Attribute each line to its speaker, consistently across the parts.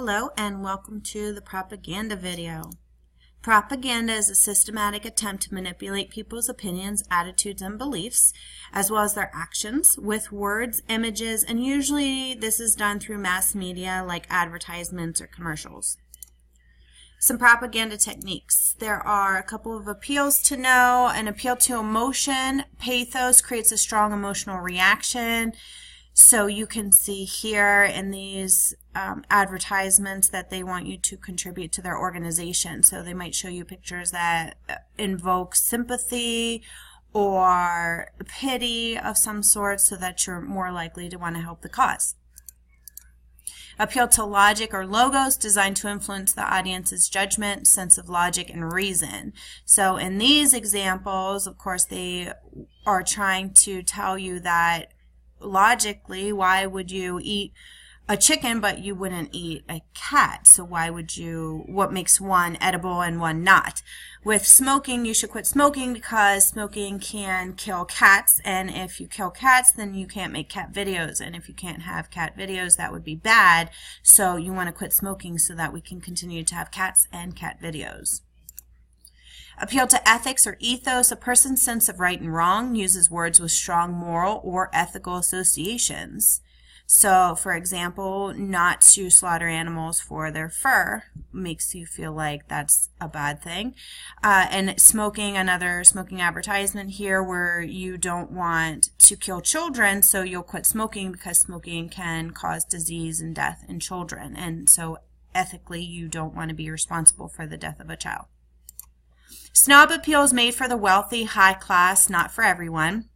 Speaker 1: Hello and welcome to the propaganda video. Propaganda is a systematic attempt to manipulate people's opinions, attitudes, and beliefs, as well as their actions, with words, images, and usually this is done through mass media like advertisements or commercials. Some propaganda techniques. There are a couple of appeals to know. An appeal to emotion. Pathos creates a strong emotional reaction. So you can see here in these advertisements that they want you to contribute to their organization. So they might show you pictures that invoke sympathy or pity of some sort so that you're more likely to want to help the cause. Appeal to logic or logos designed to influence the audience's judgment, sense of logic, and reason. So in these examples, of course, they are trying to tell you that logically, why would you eat a chicken but you wouldn't eat a cat? So why would you, what makes one edible and one not? With smoking, you should quit smoking because smoking can kill cats, and if you kill cats, then you can't make cat videos, and if you can't have cat videos, that would be bad. So you want to quit smoking so that we can continue to have cats and cat videos. Appeal to ethics or ethos. A person's sense of right and wrong uses words with strong moral or ethical associations. So, for example, not to slaughter animals for their fur makes you feel like that's a bad thing. And smoking, another smoking advertisement here where you don't want to kill children, so you'll quit smoking because smoking can cause disease and death in children. And so ethically, you don't want to be responsible for the death of a child. Snob appeal is made for the wealthy, high class, not for everyone.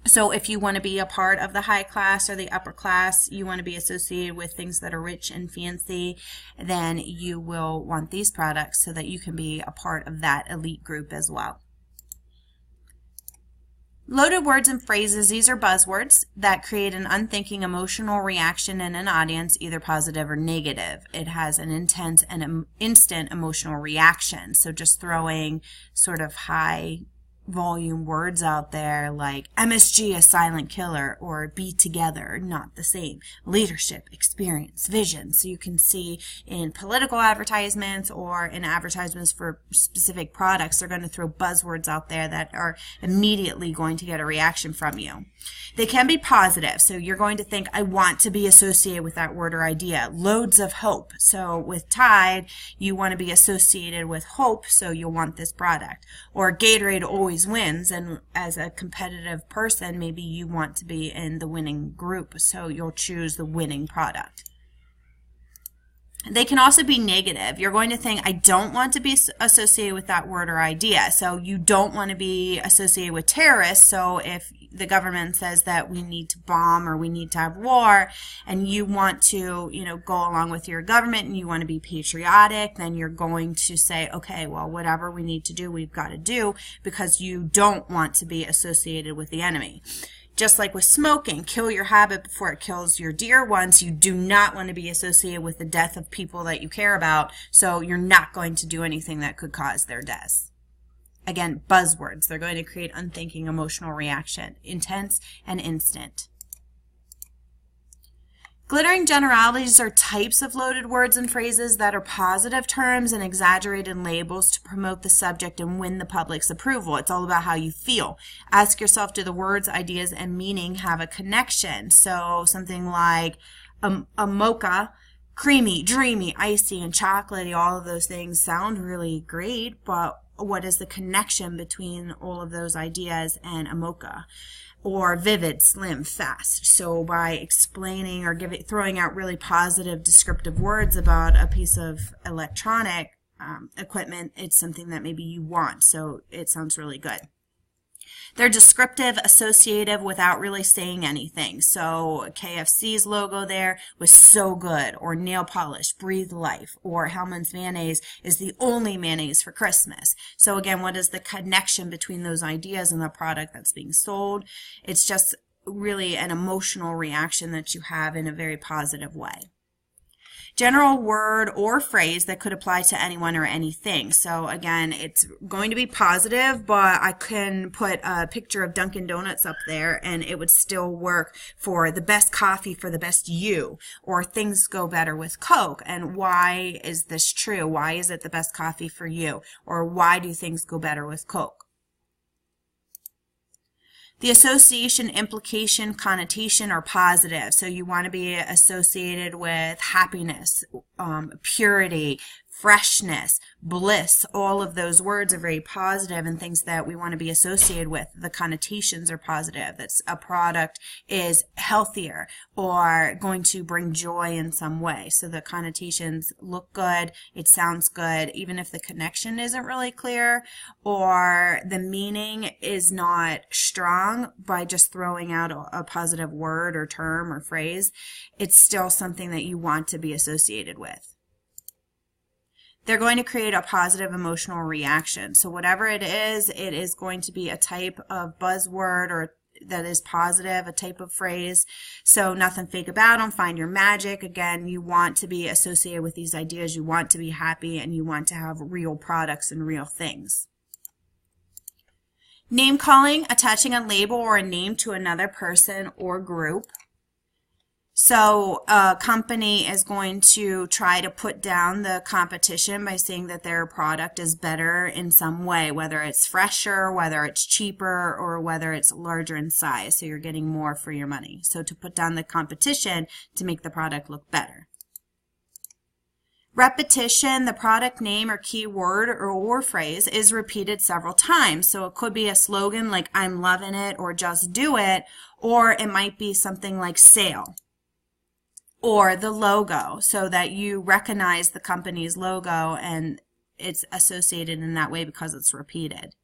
Speaker 1: So if you want to be a part of the high class or the upper class, you want to be associated with things that are rich and fancy, then you will want these products so that you can be a part of that elite group as well. Loaded words and phrases. These are buzzwords that create an unthinking emotional reaction in an audience, either positive or negative. It has an intense and instant emotional reaction. So just throwing sort of high volume words out there like MSG, a silent killer, or be together, not the same. Leadership, experience, vision. So you can see in political advertisements or in advertisements for specific products, they're going to throw buzzwords out there that are immediately going to get a reaction from you. They can be positive, so you're going to think, I want to be associated with that word or idea. Loads of hope. So with Tide, you want to be associated with hope, so you'll want this product. Or Gatorade always wins, and as a competitive person, maybe you want to be in the winning group, so you'll choose the winning product. They can also be negative. You're going to think, I don't want to be associated with that word or idea. So you don't want to be associated with terrorists. So if the government says that we need to bomb or we need to have war, and you want to, go along with your government and you want to be patriotic, then you're going to say, okay, well, whatever we need to do, we've got to do, because you don't want to be associated with the enemy. Just like with smoking, kill your habit before it kills your dear ones. You do not want to be associated with the death of people that you care about, so you're not going to do anything that could cause their deaths. Again, buzzwords. They're going to create unthinking emotional reaction, intense and instant. Glittering generalities are types of loaded words and phrases that are positive terms and exaggerated labels to promote the subject and win the public's approval. It's all about how you feel. Ask yourself, do the words, ideas, and meaning have a connection? So something like a mocha, creamy, dreamy, icy, and chocolatey, all of those things sound really great, but what is the connection between all of those ideas and a mocha? Or vivid, slim, fast. So by explaining or throwing out really positive descriptive words about a piece of electronic equipment, it's something that maybe you want, so it sounds really good. They're descriptive, associative, without really saying anything. So KFC's logo there was so good, or nail polish, breathe life, or Hellmann's mayonnaise is the only mayonnaise for Christmas. So again, what is the connection between those ideas and the product that's being sold? It's just really an emotional reaction that you have in a very positive way. General word or phrase that could apply to anyone or anything. So again, it's going to be positive, but I can put a picture of Dunkin' Donuts up there and it would still work for the best coffee for the best you, or things go better with Coke. And why is this true? Why is it the best coffee for you? Or why do things go better with Coke? The association, implication, connotation are positive. So you want to be associated with happiness, purity, freshness, bliss. All of those words are very positive and things that we want to be associated with. The connotations are positive. That's a product is healthier or going to bring joy in some way. So the connotations look good, it sounds good, even if the connection isn't really clear or the meaning is not strong. By just throwing out a positive word or term or phrase, it's still something that you want to be associated with. They're going to create a positive emotional reaction. So whatever it is going to be a type of buzzword or that is positive, a type of phrase. So nothing fake about them. Find your magic. Again, you want to be associated with these ideas. You want to be happy and you want to have real products and real things. Name calling, attaching a label or a name to another person or group. So a company is going to try to put down the competition by saying that their product is better in some way, whether it's fresher, whether it's cheaper, or whether it's larger in size, so you're getting more for your money. So to put down the competition to make the product look better. Repetition, the product name or keyword or phrase is repeated several times. So it could be a slogan like "I'm loving it" or "just do it," or it might be something like "sale." Or the logo, so that you recognize the company's logo and it's associated in that way because it's repeated.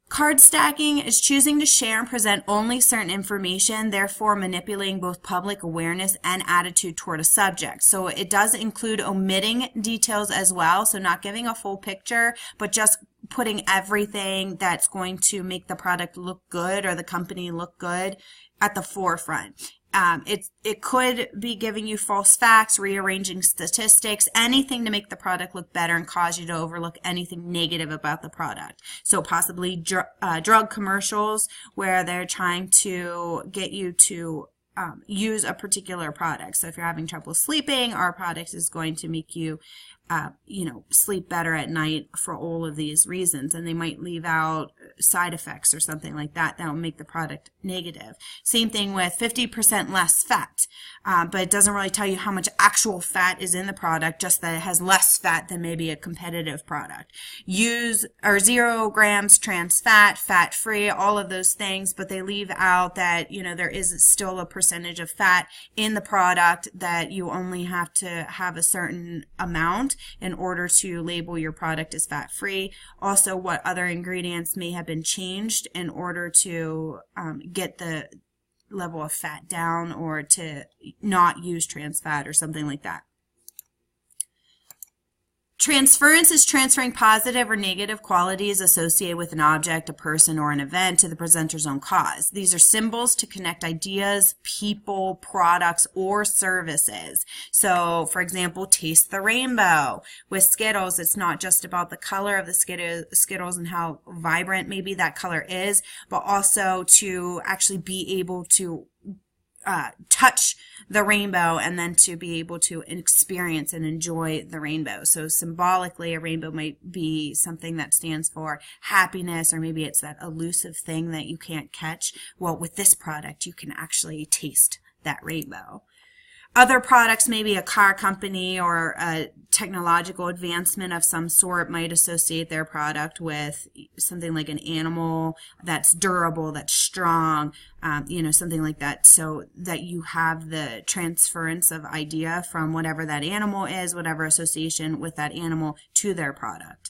Speaker 1: Card stacking is choosing to share and present only certain information, therefore manipulating both public awareness and attitude toward a subject. So it does include omitting details as well, so not giving a full picture, but just putting everything that's going to make the product look good or the company look good at the forefront. It could be giving you false facts, rearranging statistics, anything to make the product look better and cause you to overlook anything negative about the product. So possibly drug commercials where they're trying to get you to use a particular product. So if you're having trouble sleeping, our product is going to make you sleep better at night for all of these reasons, and they might leave out side effects or something like that will make the product negative. Same thing with 50% less fat, but it doesn't really tell you how much actual fat is in the product, just that it has less fat than maybe a competitive product. 0 grams trans fat, fat-free, all of those things, but they leave out that there is still a percentage of fat in the product, that you only have to have a certain amount in order to label your product as fat-free. Also, what other ingredients may have been changed in order to get the level of fat down, or to not use trans fat or something like that. Transference is transferring positive or negative qualities associated with an object, a person, or an event to the presenter's own cause. These are symbols to connect ideas, people, products, or services. So, for example, taste the rainbow. With Skittles, it's not just about the color of the Skittles and how vibrant maybe that color is, but also to actually be able to touch the rainbow and then to be able to experience and enjoy the rainbow. So symbolically, a rainbow might be something that stands for happiness, or maybe it's that elusive thing that you can't catch. Well, with this product, you can actually taste that rainbow. Other products, maybe a car company or a technological advancement of some sort, might associate their product with something like an animal that's durable, that's strong, something like that, so that you have the transference of idea from whatever that animal is, whatever association with that animal, to their product.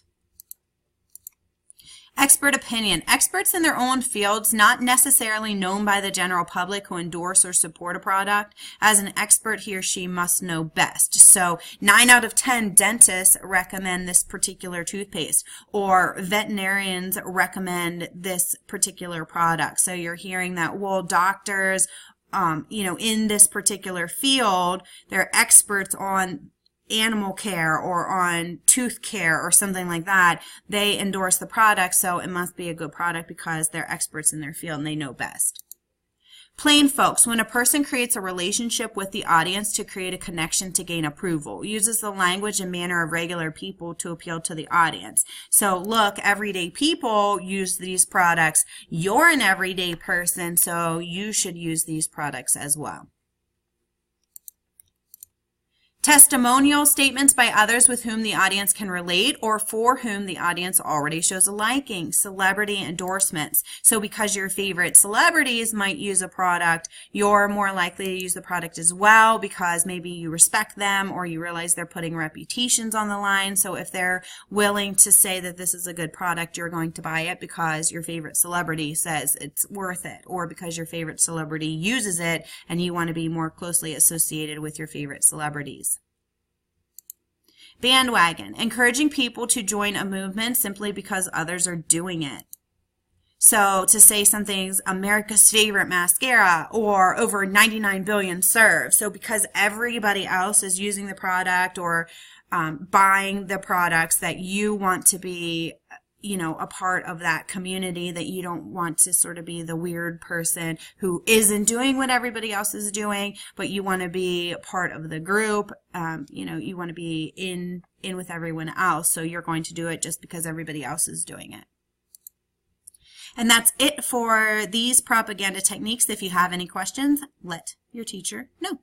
Speaker 1: Expert opinion. Experts in their own fields, not necessarily known by the general public, who endorse or support a product. As an expert, he or she must know best. So 9 out of 10 dentists recommend this particular toothpaste, or veterinarians recommend this particular product. So you're hearing that, well, doctors in this particular field, they're experts on animal care or on tooth care or something like that, they endorse the product, so it must be a good product because they're experts in their field and they know best. Plain folks, when a person creates a relationship with the audience to create a connection to gain approval, uses the language and manner of regular people to appeal to the audience. So look, everyday people use these products. You're an everyday person, so you should use these products as well. Testimonial statements by others with whom the audience can relate or for whom the audience already shows a liking. Celebrity endorsements. So because your favorite celebrities might use a product, you're more likely to use the product as well because maybe you respect them or you realize they're putting reputations on the line. So if they're willing to say that this is a good product, you're going to buy it because your favorite celebrity says it's worth it, or because your favorite celebrity uses it and you want to be more closely associated with your favorite celebrities. Bandwagon, encouraging people to join a movement simply because others are doing it. So to say something's America's favorite mascara or over 99 billion serves. So because everybody else is using the product or buying the products, that you want to be a part of that community, that you don't want to sort of be the weird person who isn't doing what everybody else is doing, but you want to be part of the group. You want to be in with everyone else, so you're going to do it just because everybody else is doing it. And that's it for these propaganda techniques. If you have any questions, let your teacher know.